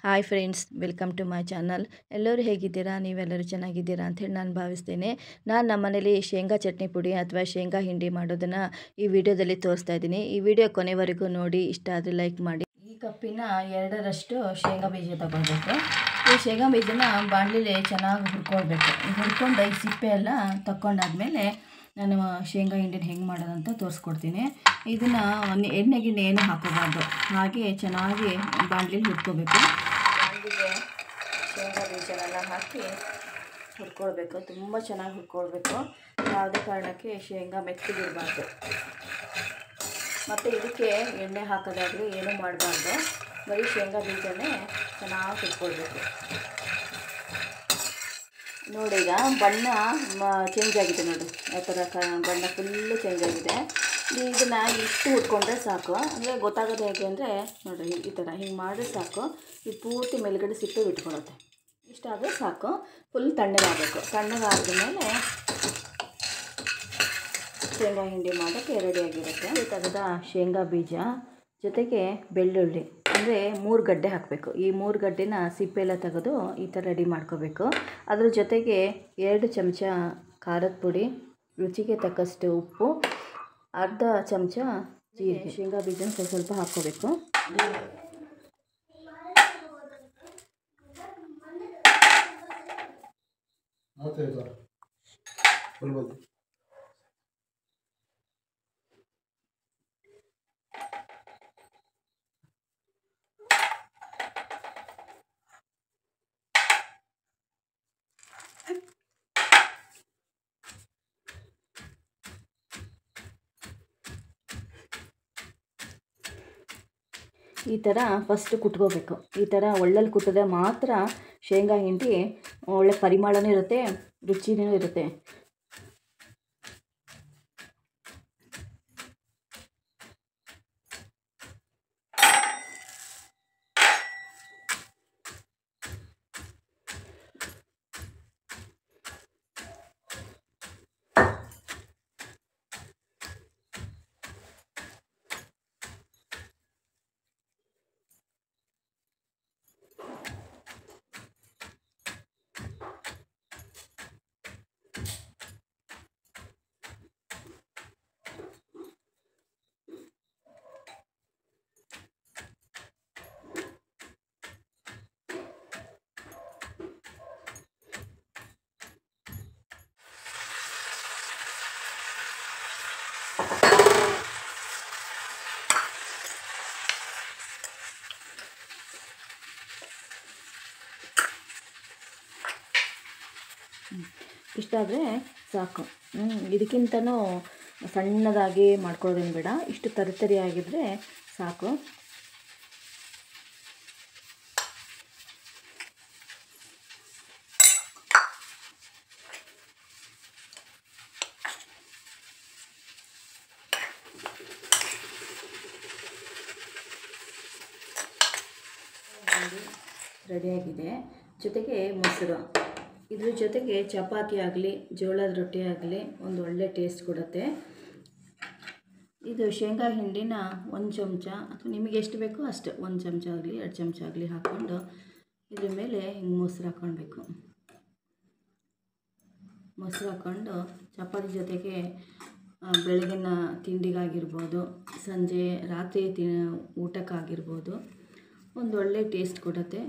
Hi friends, welcome to my channel. ಎಲ್ಲರೂ ಹೇಗಿದ್ದೀರಾ? ನೀವೆಲ್ಲರೂ ಚೆನ್ನಾಗಿದ್ದೀರಾ ಅಂಥೇಳಿ ನಾನು ಭಾವಿಸ್ತೇನೆ. ನಾನು ನಮ್ಮನೇಲಿ ಶೇಂಗಾ ಚಟ್ನಿ ಪುಡಿ ಅಥವಾ ಶೇಂಗಾ ಹಿಂಡಿ ಮಾಡೋದನ್ನು ಈ ವಿಡಿಯೋದಲ್ಲಿ ತೋರಿಸ್ತಾ ಇದ್ದೀನಿ. ಈ ವಿಡಿಯೋ ಕೊನೆವರೆಗೂ ನೋಡಿ, ಇಷ್ಟ ಆದರೆ ಲೈಕ್ ಮಾಡಿ. ಈ ಕಪ್ಪಿನ 2ರಷ್ಟು ಶೇಂಗಾ ಬೀಜ ತಗೊಳ್ಬೇಕು. ಈ ಶೇಂಗಾ ಬೀಜನ ಬಾಣಲಿಲಿ ಚೆನ್ನಾಗಿ ಹುರ್ಕೊಳ್ಬೇಕು. ಹುರ್ಕೊಂಡು ಈ ಸಿಪ್ಪೆ ಎಲ್ಲ ತಕ್ಕೊಂಡಾದ್ಮೇಲೆ ನಾನು ಶೇಂಗಾ ಹಿಂಡಿನ ಹೆಂಗೆ ಮಾಡೋದಂತ ತೋರಿಸ್ಕೊಡ್ತೀನಿ. ಇದನ್ನು ಎಣ್ಣೆ ಏನು ಹಾಕೋಬಾರ್ದು, ಹಾಗೆ ಚೆನ್ನಾಗಿ ಬಾಣಲಿಲಿ ಹುರ್ಕೋಬೇಕು. ಬಾಣಲಿಗೆ ಶೇಂಗಾ ಬೀಜನೆಲ್ಲ ಹಾಕಿ ಹುರ್ಕೊಳ್ಬೇಕು. ತುಂಬ ಚೆನ್ನಾಗಿ ಹುರ್ಕೊಳ್ಬೇಕು. ಯಾವುದೇ ಕಾರಣಕ್ಕೆ ಶೇಂಗಾ ಮೆತ್ತಗಿರಬಾರ್ದು. ಮತ್ತು ಇದಕ್ಕೆ ಎಣ್ಣೆ ಹಾಕೋದಾಗಲಿ ಏನೂ ಮಾಡಬಾರ್ದು. ಬರೀ ಶೇಂಗಾ ಬೀಜನೇ ಚೆನ್ನಾಗಿ ಹುರ್ಕೊಳ್ಬೇಕು. ನೋಡಿ, ಈಗ ಬಣ್ಣ ಚೇಂಜ್ ಆಗಿದೆ ನೋಡಿ. ಯಾವ ಥರ ಬಣ್ಣ ಫುಲ್ಲು ಚೇಂಜ್ ಆಗಿದೆ. ಇದನ್ನು ಇಷ್ಟು ಹುರ್ಕೊಂಡ್ರೆ ಸಾಕು. ಅಂದರೆ ಗೊತ್ತಾಗೋದು ಹೇಗೆ ಅಂದರೆ ನೋಡಿ, ಈ ಥರ ಹಿಂಗೆ ಮಾಡಿದ್ರೆ ಸಾಕು. ಇದು ಪೂರ್ತಿ ಮೇಲ್ಗಡೆ ಸಿಪ್ಪೆ ಬಿಟ್ಕೊಳುತ್ತೆ. ಇಷ್ಟಾದರೆ ಸಾಕು. ಫುಲ್ ತಣ್ಣಗಾಗಬೇಕು. ತಣ್ಣಗಾದ್ಮೇಲೆ ಶೇಂಗಾ ಹಿಂಡಿ ಮಾಡೋಕ್ಕೆ ರೆಡಿಯಾಗಿರುತ್ತೆ. ಈ ಥರದ ಶೇಂಗಾ ಬೀಜ ಜೊತೆಗೆ ಬೆಳ್ಳುಳ್ಳಿ ಅಂದರೆ 3 ಗಡ್ಡೆ ಹಾಕಬೇಕು. ಈ 3 ಗಡ್ಡೆನ ಸಿಪ್ಪೆ ಎಲ್ಲ ತೆಗೆದು ಈ ಥರ ರೆಡಿ ಮಾಡ್ಕೋಬೇಕು. ಅದ್ರ ಜೊತೆಗೆ 2 ಚಮಚ ಖಾರದ ಪುಡಿ, ರುಚಿಗೆ ತಕ್ಕಷ್ಟು ಉಪ್ಪು, ಅರ್ಧ ಚಮಚ ಜೀರಿಗೆ. ಶೇಂಗಾ ಬೀಜನ ಸ್ವಲ್ಪ ಹಾಕ್ಕೋಬೇಕು. ಈ ಥರ ಫಸ್ಟ್ ಕುಟ್ಕೋಬೇಕು. ಈ ಥರ ಒಳ್ಳಲ್ಲಿ ಕುಟ್ಟಿದ್ರೆ ಮಾತ್ರ ಶೇಂಗಾ ಹಿಂಡಿ ಒಳ್ಳೆ ಪರಿಮಳನೂ ಇರುತ್ತೆ, ರುಚಿನೂ ಇರುತ್ತೆ. ಇಷ್ಟಾದರೆ ಸಾಕು. ಇದಕ್ಕಿಂತನೂ ಸಣ್ಣದಾಗಿ ಮಾಡ್ಕೊಳ್ಳೋದೇನು ಬೇಡ. ಇಷ್ಟು ತರಿತರಿಯಾಗಿದ್ದರೆ ಸಾಕು. ರೆಡಿಯಾಗಿದೆ. ಜೊತೆಗೆ ಮೊಸರು. ಇದ್ರ ಜೊತೆಗೆ ಚಪಾತಿ ಆಗಲಿ ಜೋಳದ ರೊಟ್ಟಿ ಆಗಲಿ ಒಂದು ಒಳ್ಳೆ ಟೇಸ್ಟ್ ಕೊಡುತ್ತೆ. ಇದು ಶೇಂಗಾ ಹಿಂಡಿನ 1 ಚಮಚ ಅಥವಾ ನಿಮಗೆ ಎಷ್ಟು ಬೇಕೋ ಅಷ್ಟು, 1 ಚಮಚ ಆಗಲಿ 2 ಚಮಚ ಆಗಲಿ ಹಾಕ್ಕೊಂಡು ಇದ್ರ ಮೇಲೆ ಹಿಂಗೆ ಮೊಸರು ಹಾಕ್ಕೊಳ್ಬೇಕು. ಮೊಸರು ಹಾಕ್ಕೊಂಡು ಚಪಾತಿ ಜೊತೆಗೆ ಬೆಳಗಿನ ತಿಂಡಿಗಾಗಿರ್ಬೋದು, ಸಂಜೆ ರಾತ್ರಿ ಊಟಕ್ಕಾಗಿರ್ಬೋದು ಒಂದು ಒಳ್ಳೆ ಟೇಸ್ಟ್ ಕೊಡುತ್ತೆ.